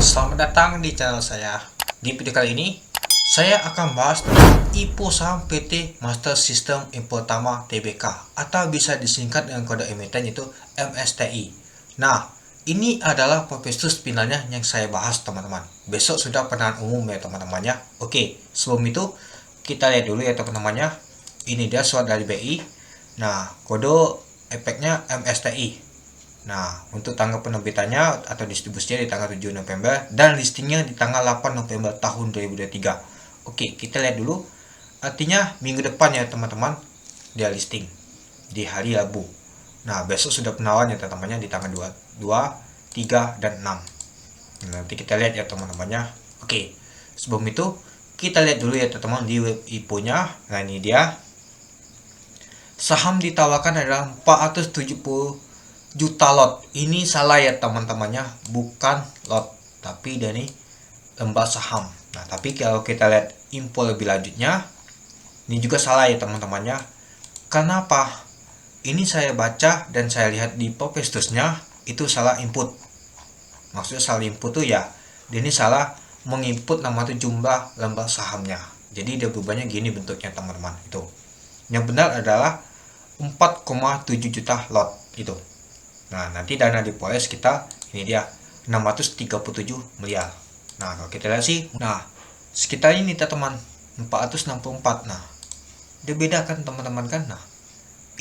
Selamat datang di channel saya. Di video kali ini, saya akan bahas tentang IPO saham PT Master System Infotama Tbk atau bisa disingkat dengan kode emiten yaitu MSTI. Nah, ini adalah prospektus finalnya yang saya bahas teman-teman. Besok sudah penahan umum ya teman-temannya. Oke, sebelum itu kita lihat dulu ya teman-temannya. Ini dia surat dari BI. Nah, kode efeknya MSTI. Nah, untuk tanggal penerbitannya atau distribusinya di tanggal 7 November dan listingnya di tanggal 8 November tahun 2023. Oke, kita lihat dulu. Artinya minggu depan ya teman-teman dia listing di hari Rabu. Nah, besok sudah penawarannya teman-temannya di tanggal 2, 3 dan 6. Nanti kita lihat ya teman-temannya. Oke, sebelum itu kita lihat dulu ya teman-teman di web IPO-nya. Nah, ini dia. Saham ditawarkan adalah 470 juta lot. Ini salah ya teman-temannya, bukan lot, tapi dari lembar saham. Nah, tapi kalau kita lihat info lebih lanjutnya, ini juga salah ya teman-temannya. Kenapa? Ini saya baca dan saya lihat di prospektusnya itu salah input. Maksudnya salah input tuh ya, ini salah menginput nama itu jumlah lembar sahamnya. Jadi dia berubahnya gini bentuknya teman-teman itu. Yang benar adalah 4,7 juta lot itu. Nah, nanti dana diproses kita ini dia 637 miliar. Nah, kalau kita lihat sih, nah sekitar ini teman 464. Nah, dia beda kan teman-teman kan. Nah,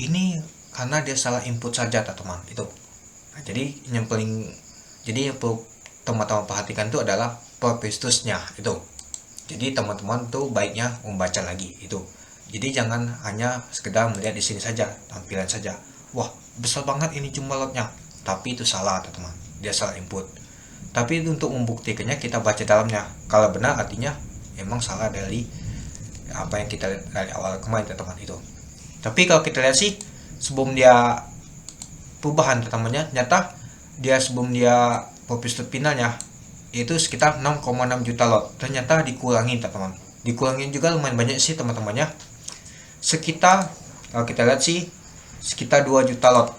ini karena dia salah input saja teman itu. Nah, jadi yang perlu teman-teman perhatikan itu adalah prospektusnya itu. Jadi teman-teman tuh baiknya membaca lagi itu. Jadi jangan hanya sekedar melihat di sini saja, tampilan saja. Wah, besar banget ini jumlah lotnya, tapi itu salah teman-teman, dia salah input. Tapi untuk membuktikannya kita baca dalamnya. Kalau benar artinya emang salah dari apa yang kita lihat dari awal kemarin teman-teman itu. Tapi kalau kita lihat sih sebelum dia perubahan teman-temannya, nyata dia sebelum dia prospektus finalnya itu sekitar 6,6 juta lot. Ternyata dikurangi teman-teman. Dikurangin juga lumayan banyak sih teman-temannya. Sekitar kalau kita lihat sih sekitar 2 juta lot.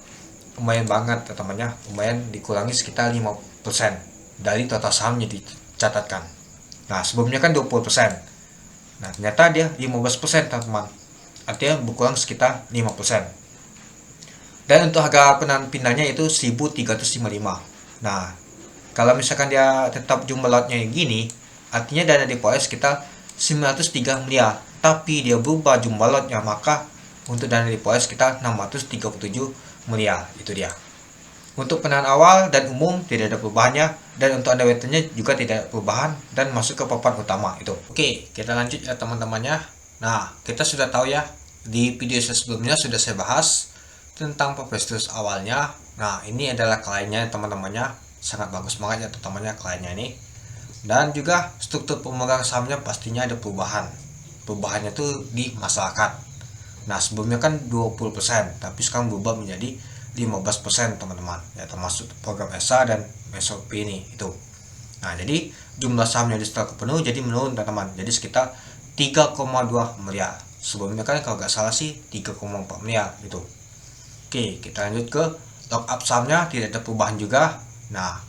Lumayan banget teman-temannya, lumayan dikurangi sekitar 5% dari total sahamnya dicatatkan. Nah, sebelumnya kan 20%. Nah, ternyata dia 15% teman-teman. Artinya berkurang sekitar 5%. Dan untuk harga penahan finalnya itu 1355. Nah, kalau misalkan dia tetap jumlah lotnya gini, artinya dana diproses sekitar 903 miliar. Tapi dia berubah jumlah lotnya, maka untuk dana diproses kita 637 miliar. Itu dia. Untuk penahan awal dan umum tidak ada perubahannya, dan untuk underwriternya juga tidak ada perubahan dan masuk ke papan utama itu. Oke, kita lanjut ya teman-temannya. Nah, kita sudah tahu ya, di video sebelumnya sudah saya bahas tentang prospektus awalnya. Nah, ini adalah kliennya teman-temannya, sangat bagus banget ya teman-temannya kliennya ini. Dan juga struktur pemegang sahamnya pastinya ada perubahan. Perubahannya tuh di masyarakat. Nah, sebelumnya kan 20%, tapi sekarang berubah menjadi 15% teman-teman. Ya, termasuk program ESA dan MSOP ini itu. Nah, jadi jumlah sahamnya di setelah penuh jadi menurun teman-teman. Jadi sekitar 3,2 miliar. Sebelumnya kan kalau nggak salah sih 3,4 miliar gitu. Oke, kita lanjut ke lock up sahamnya, tidak ada perubahan juga. Nah,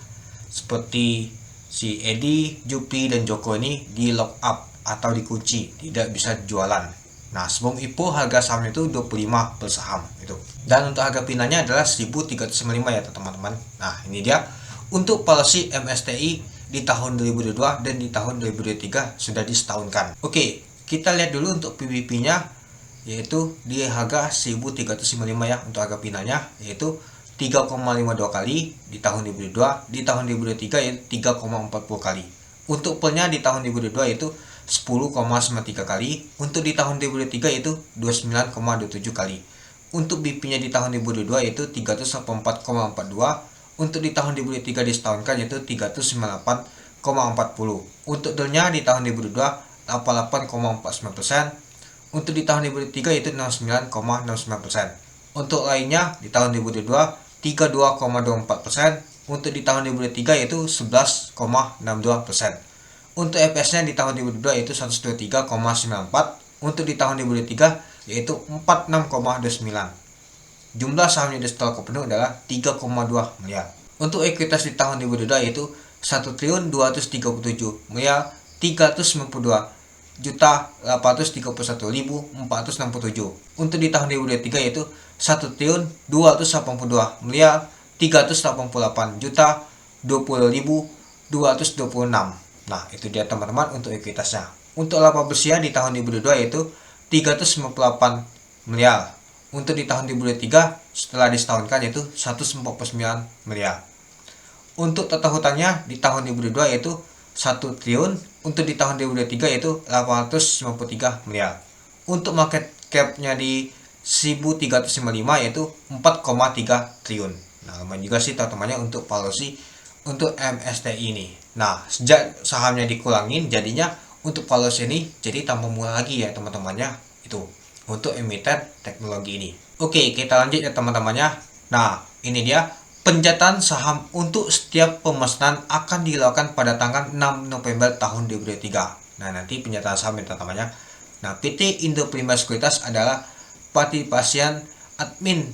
seperti si Edi, Jupri dan Joko ini di lock up atau dikunci, tidak bisa jualan. Nah, sebelum IPO harga sahamnya itu 25 per saham itu. Dan untuk harga finalnya adalah 1305 ya teman-teman. Nah, ini dia untuk policy MSTI di tahun 2022 dan di tahun 2023 sudah disetahunkan. Oke, kita lihat dulu untuk PBP-nya, yaitu di harga 1305 ya untuk harga finalnya, yaitu 3,52 kali di tahun 2022, di tahun 2023 yaitu 3,40 kali. Untuk pelnya di tahun 2022 yaitu 10,93 kali. Untuk di tahun 2023 itu 29,27 kali. Untuk BP-nya di tahun 2022 yaitu 384,42. Untuk di tahun 2023 disetahunkan yaitu 398,40. Untuk delnya di tahun 2022 88,49%. Untuk di tahun 2023 yaitu 69,69%. Untuk lainnya di tahun 2022 32,24%. Untuk di tahun 2023 yaitu 11,62%. Untuk EPS-nya di tahun 2022 yaitu 123,94. Untuk di tahun 2023 yaitu 46,29. Jumlah sahamnya di setelah penuh adalah 3,2 miliar. Untuk ekuitas di tahun 2022 yaitu 1.231.391.831.467. Untuk di tahun 2023 yaitu 1.282.388.20.226. Nah, itu dia teman-teman untuk ekuitasnya. Untuk laba bersihnya di tahun 2022 yaitu 398 miliar. Untuk di tahun 2023 setelah disetahunkan yaitu 149 miliar. Untuk total hutangnya di tahun 2022 yaitu 1 triliun. Untuk di tahun 2023 yaitu 853 miliar. Untuk market cap-nya di 1355 yaitu 4,3 triliun. Nah, lumayan juga sih teman-temannya untuk valuasi untuk MSTI ini. Nah, sejak sahamnya dikurangin jadinya untuk valuasi ini jadi tambah murah lagi ya teman-temannya itu untuk emiten teknologi ini. Oke, kita lanjut ya teman-temannya. Nah, ini dia pencatat saham untuk setiap pemesanan akan dilakukan pada tanggal 6 November tahun 2023. Nah, nanti pencatat saham ya teman-temannya. Nah, PT Indo Prima Sekuritas adalah partisipasian admin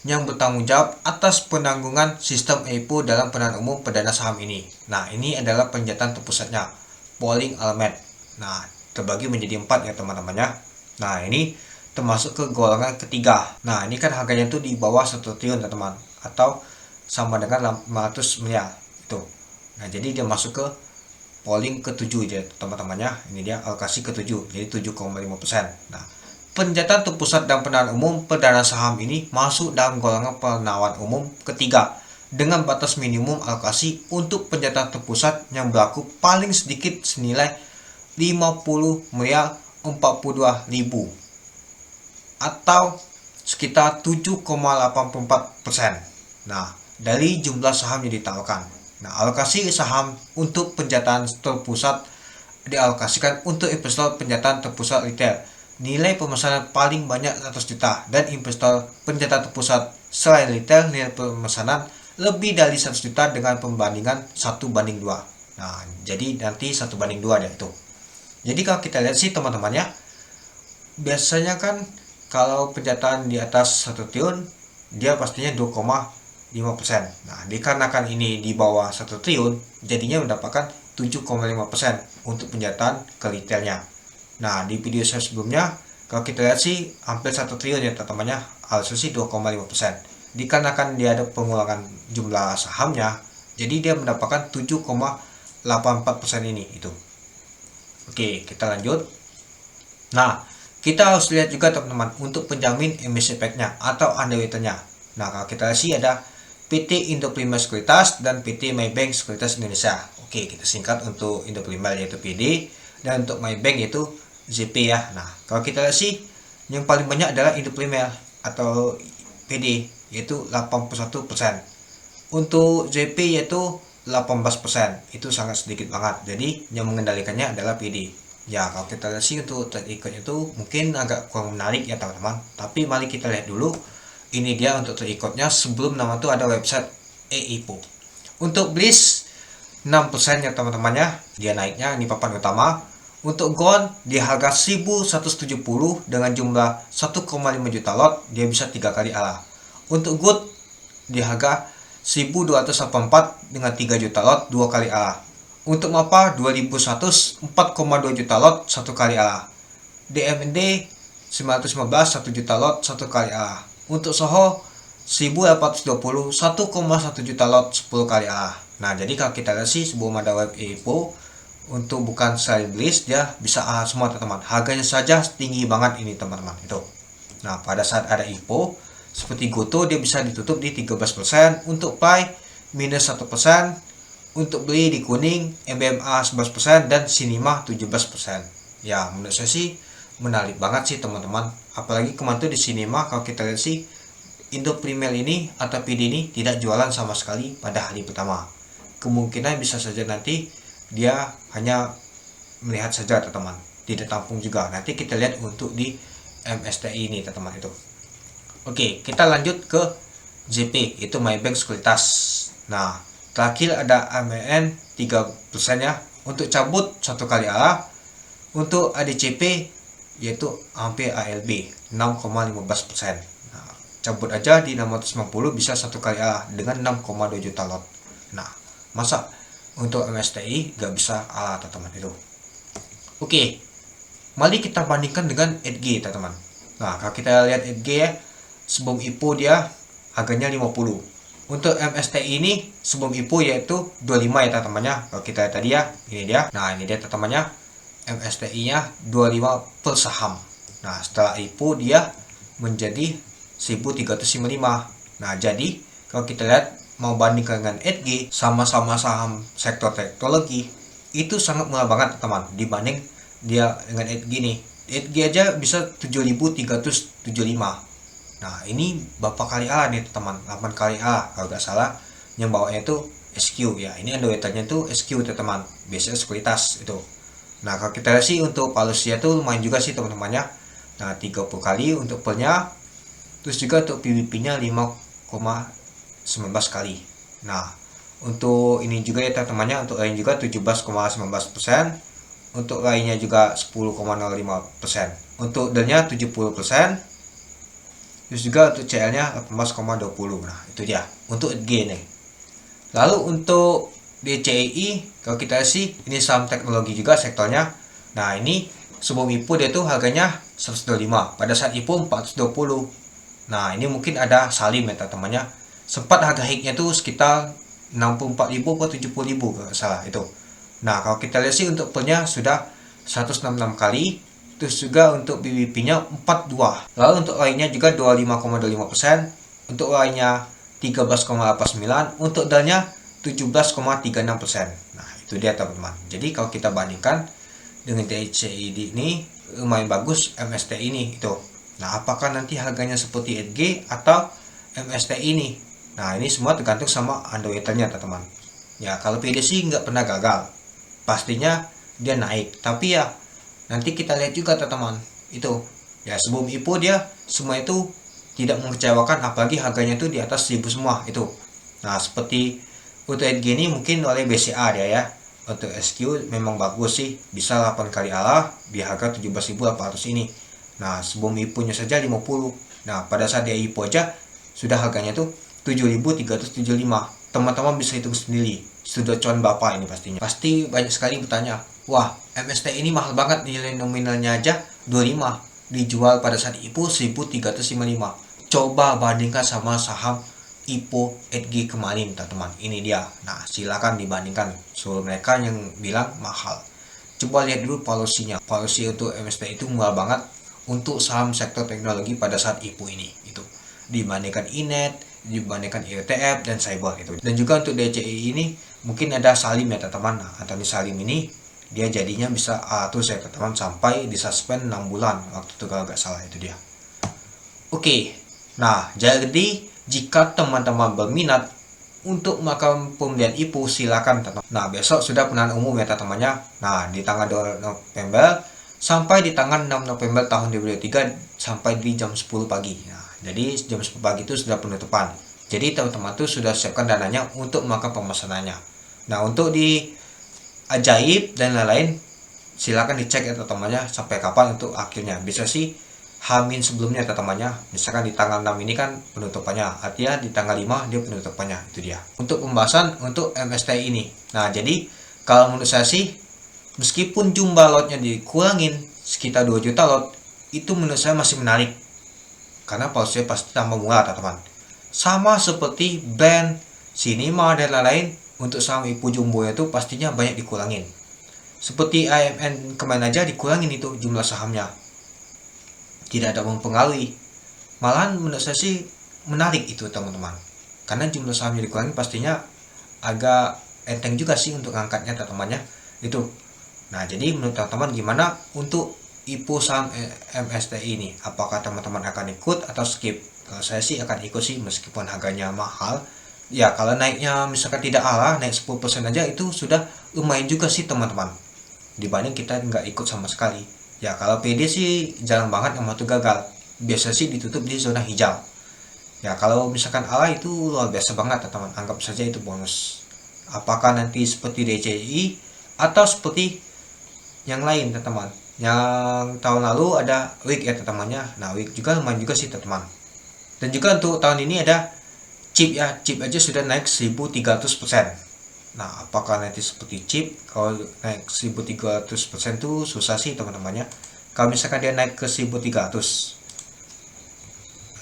yang bertanggung jawab atas penanggungan sistem EIPO dalam penahanan umum perdana saham ini. Nah, ini adalah pencatat terpusatnya, polling element. Nah, terbagi menjadi 4 ya teman-temannya. Nah, ini termasuk ke golongan ketiga. Nah, ini kan harganya tuh di bawah 1 triliun teman-teman, atau sama dengan 500 miliar itu. Nah, jadi dia masuk ke polling ke-7 ya teman-temannya. Ini dia alokasi ke-7, jadi 7,5%. Nah, pencatat terpusat dan penahanan umum perdana saham ini masuk dalam golongan penawaran umum ketiga dengan batas minimum alokasi untuk pencatat terpusat yang berlaku paling sedikit senilai 50 miliar 42 ribu atau sekitar 7,84%. Nah, dari jumlah saham yang ditawarkan. Nah, alokasi saham untuk pencatatan terpusat dialokasikan untuk investor pencatatan terpusat retail. Nilai pemesanan paling banyak 100 juta dan investor pencatatan terpusat selain retail nilai pemesanan lebih dari 100 juta dengan pembandingan 1:2. Nah, jadi nanti 1:2 deh itu. Jadi kalau kita lihat sih teman-temannya, biasanya kan kalau pencatatan di atas 1 triliun dia pastinya 2,5%. Nah, dikarenakan ini di bawah 1 triliun jadinya mendapatkan 7,5% untuk pencataan ke retailnya. Nah, di video saya sebelumnya kalau kita lihat sih hampir 1 triliun ya teman-temannya, alokasi 2,5%. Dikarenakan dia ada pengulangan jumlah sahamnya, jadi dia mendapatkan 7,84% ini itu. Oke, kita lanjut. Nah, kita harus lihat juga teman-teman untuk penjamin emisi efeknya atau underwriter-nya. Nah, kalau kita lihat sih ada PT Indo Prima Sekuritas dan PT Maybank Sekuritas Indonesia. Oke, kita singkat untuk Indo Prima yaitu PD dan untuk Maybank yaitu ZP ya. Nah, kalau kita lihat sih yang paling banyak adalah Indo Prima atau PD yaitu 81%. Untuk ZP yaitu 18%. Itu sangat sedikit banget. Jadi yang mengendalikannya adalah PD. Ya, kalau kita lihat sih untuk terikutnya itu mungkin agak kurang menarik ya teman-teman. Tapi mari kita lihat dulu. Ini dia untuk terikutnya. Sebelum nama itu ada website EIPO. Untuk BLIS 6% ya teman-temannya. Dia naiknya ini papan utama. Untuk GON di harga 1170 dengan jumlah 1,5 juta lot, dia bisa 3 kali arah. Untuk GOOD di harga 1284 dengan 3 juta lot 2 kali arah. Untuk MAPA 2100 4,2 juta lot 1 kali arah. DMND 915 1 juta lot 1 kali arah. Untuk SOHO 1820 1,1 juta lot 10 kali arah. Nah, jadi kalau kita lihat sih sebelum ada web EIPO untuk bukan sell list dia bisa arah semua teman-teman. Harganya saja tinggi banget ini teman-teman itu. Nah, pada saat ada EIPO seperti GoTo dia bisa ditutup di 13%, untuk Buy minus 1%, untuk beli di kuning MBMA 11% dan Sinima 17%. Ya, menurut saya sih menarik banget sih teman-teman. Apalagi kemarin tuh di Sinima kalau kita lihat sih Indo Primer ini atau PD ini tidak jualan sama sekali pada hari pertama. Kemungkinan bisa saja nanti dia hanya melihat saja teman-teman, tidak tampung juga. Nanti kita lihat untuk di MSTI ini teman-teman itu. Oke, kita lanjut ke JP, itu Maybank Sekuritas. Nah, terakhir ada AMN 3% ya. Untuk cabut 1 kali arah. Untuk ADCP yaitu hampir ALB 6,15%. Nah, cabut aja di 690 bisa 1 kali arah dengan 6,2 juta lot. Nah, masa untuk MSTI nggak bisa teman-teman itu. Oke, mari kita bandingkan dengan 8G teman-teman. Nah, kalau kita lihat 8G ya, sebelum IPO dia harganya 50. Untuk MSTI ini sebelum IPO yaitu 25 ya teman-temannya. Kalau kita lihat tadi ya, ini dia. Nah, ini dia teman-temannya. MSTI-nya 25 per saham. Nah, setelah IPO dia menjadi 1355. Nah, jadi kalau kita lihat mau bandingkan dengan 8G, sama-sama saham sektor teknologi, itu sangat murah banget teman dibanding dia dengan 8G nih. 8G aja bisa 7375. Nah, ini berapa kali A nih teman, 8 kali A kalau nggak salah. Yang bawahnya itu SQ ya, ini underweight-nya itu SQ teman, biasanya sekuritas itu. Nah, kalau kita lihat sih untuk Palusia tuh lumayan juga sih teman-temannya. Nah, 30 kali untuk pelnya, terus juga untuk PBP-nya 5,19 kali. Nah, untuk ini juga ya teman-temannya, untuk lain juga 17,19%, untuk lainnya juga 10,05%, untuk D-nya 70%, terus juga untuk CL-nya 18,20. Nah, itu dia untuk G nih. Lalu untuk DCI, kalau kita sih ini saham teknologi juga sektornya. Nah, ini sebelum IPO dia tuh harganya 125, pada saat IPO 420. Nah, ini mungkin ada salim ya teman-temannya. Sempat harga hiknya tuh sekitar 64.000 ke 70.000 kalau salah itu. Nah, kalau kita lihat sih untuk pelnya sudah 166 kali, terus juga untuk BBP-nya 42. Lalu untuk lainnya juga 25,25%, untuk lainnya 13,89%, untuk DAL-nya 17,36%. Nah, itu dia teman-teman. Jadi kalau kita bandingkan dengan DCI ini lumayan bagus MSTI ini itu. Nah, apakah nanti harganya seperti 8G atau MSTI ini? Nah, ini semua tergantung sama underweight-nya teman-teman. Ya, kalau PD sih nggak pernah gagal. Pastinya dia naik. Tapi ya nanti kita lihat juga teman-teman. Itu ya sebelum IPO dia semua itu tidak mengecewakan, apalagi harganya itu di atas 1000 semua itu. Nah, seperti untuk 8G ini mungkin oleh BCA dia ya. Untuk SQ memang bagus sih, bisa 8 kali ala di harga 17.800 ini. Nah, sebelum IPO-nya saja 50. Nah, pada saat dia IPO aja sudah harganya tuh 7.375. Teman-teman bisa hitung sendiri. Sudah cuan bapak ini pastinya. Pasti banyak sekali bertanya, wah, MST ini mahal banget, nilai nominalnya aja 25. Dijual pada saat IPO 1.355. Coba bandingkan sama saham IPO 8G kemarin teman-teman, ini dia. Nah, silakan dibandingkan. So, mereka yang bilang mahal, coba lihat dulu polusinya. Polusi untuk MST itu murah banget untuk saham sektor teknologi pada saat IPO ini itu, dibandingkan INET, dibandingkan IETF dan Cyber itu. Dan juga untuk DCI ini mungkin ada Salim ya teman-teman. Nah, Anthony Salim ini dia jadinya bisa terus ya teman-teman, sampai disuspend 6 bulan waktu itu kalau nggak salah itu dia. Oke. Nah, jadi jika teman-teman berminat untuk melakukan pembelian IPO, silakan teman-teman. Nah, besok sudah pengumuman umum ya teman-temannya. Nah, di tanggal 2 November sampai di tanggal 6 November tahun 2023 sampai di jam 10 pagi. Nah, jadi jam 10 pagi itu sudah penutupan. Jadi teman-teman tuh sudah siapkan dananya untuk melakukan pemesanannya. Nah, untuk di Ajaib dan lain-lain silakan dicek ya teman-temannya sampai kapan untuk akhirnya. Bisa sih Hamin sebelumnya teman-temannya, misalkan di tanggal 6 ini kan penutupannya, artinya di tanggal 5 dia penutupannya, itu dia. Untuk pembahasan untuk MSTI ini. Nah, jadi kalau menurut saya sih, meskipun jumlah lotnya dikurangin sekitar 2 juta lot, itu menurut saya masih menarik. Karena polusi pasti tambah murah teman-teman. Sama seperti band, cinema dan lain-lain, untuk saham IPO jumbo itu pastinya banyak dikurangin. Seperti AMN kemarin aja dikurangin itu jumlah sahamnya. Tidak ada mempengaruhi, malahan menurut saya sih menarik itu teman-teman, karena jumlah sahamnya dikurangi pastinya agak enteng juga sih untuk ngangkatnya teman-temannya itu. Nah, jadi menurut teman-teman gimana untuk IPO saham MSTI ini, apakah teman-teman akan ikut atau skip? Kalau saya sih akan ikut sih, meskipun harganya mahal ya. Kalau naiknya misalkan tidak ala, naik 10% aja itu sudah lumayan juga sih teman-teman, dibanding kita nggak ikut sama sekali. Ya, kalau PD sih jarang banget yang waktu gagal. Biasa sih ditutup di zona hijau. Ya, kalau misalkan ala itu luar biasa banget teman-teman. Anggap saja itu bonus. Apakah nanti seperti DCI atau seperti yang lain teman-teman. Yang tahun lalu ada WIG ya teman-temannya. Nah, WIG juga lumayan juga sih teman-teman. Dan juga untuk tahun ini ada CHIP ya. CHIP aja sudah naik 1.300%. Nah, apakah nanti seperti chip? Kalau naik 1300% tuh susah sih teman-temannya. Kalau misalkan dia naik ke 1300,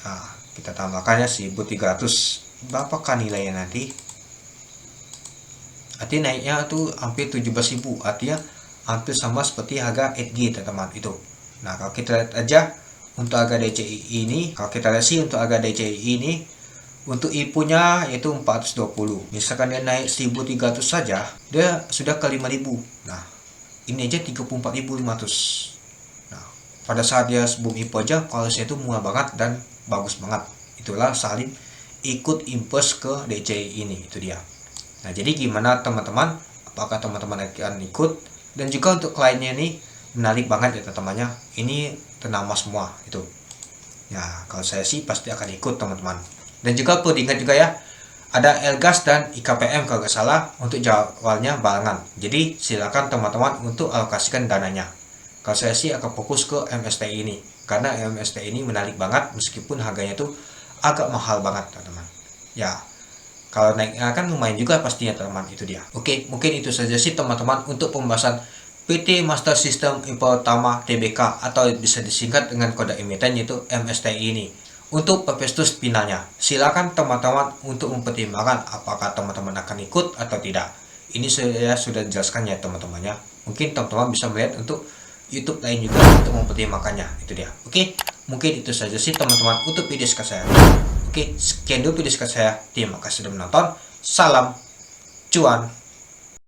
nah kita tambahkannya 1300, berapakah nilainya nanti? Artinya naiknya tuh hampir 17.000, artinya hampir sama seperti harga 8G teman-teman itu. Nah, kalau kita lihat aja untuk harga DCI ini, kalau kita lihat sih untuk harga DCI ini, untuk IPO-nya yaitu 420. Misalkan dia naik 1300 saja, dia sudah ke 5000. Nah, ini aja 34.500. Nah, pada saat dia sebelum IPO aja, valuasinya itu murah banget dan bagus banget. Itulah Salim ikut impuls ke DCI ini, itu dia. Nah, jadi gimana teman-teman? Apakah teman-teman akan ikut? Dan juga untuk kliennya ini menarik banget ya teman-temannya. Ini ternama semua itu. Ya, kalau saya sih pasti akan ikut teman-teman. Dan juga perlu diingat juga ya, ada Elgas dan IKPM kalau nggak salah untuk jadwalnya barengan. Jadi silakan teman-teman untuk alokasikan dananya. Kalau saya sih akan fokus ke MSTI ini, karena MSTI ini menarik banget meskipun harganya tuh agak mahal banget teman-teman. Ya, kalau naiknya kan lumayan juga pastinya teman-teman, itu dia. Oke, mungkin itu saja sih teman-teman untuk pembahasan PT Master System Infotama TBK atau bisa disingkat dengan kode emiten yaitu MSTI ini. Untuk purpose finalnya, silakan teman-teman untuk mempertimbangkan apakah teman-teman akan ikut atau tidak. Ini saya sudah jelaskan ya teman-temannya. Mungkin teman-teman bisa melihat untuk YouTube lain juga untuk mempertimbangkannya, itu dia. Oke, mungkin itu saja sih teman-teman untuk video saya. Oke, sekian dulu video saya. Terima kasih sudah menonton. Salam cuan.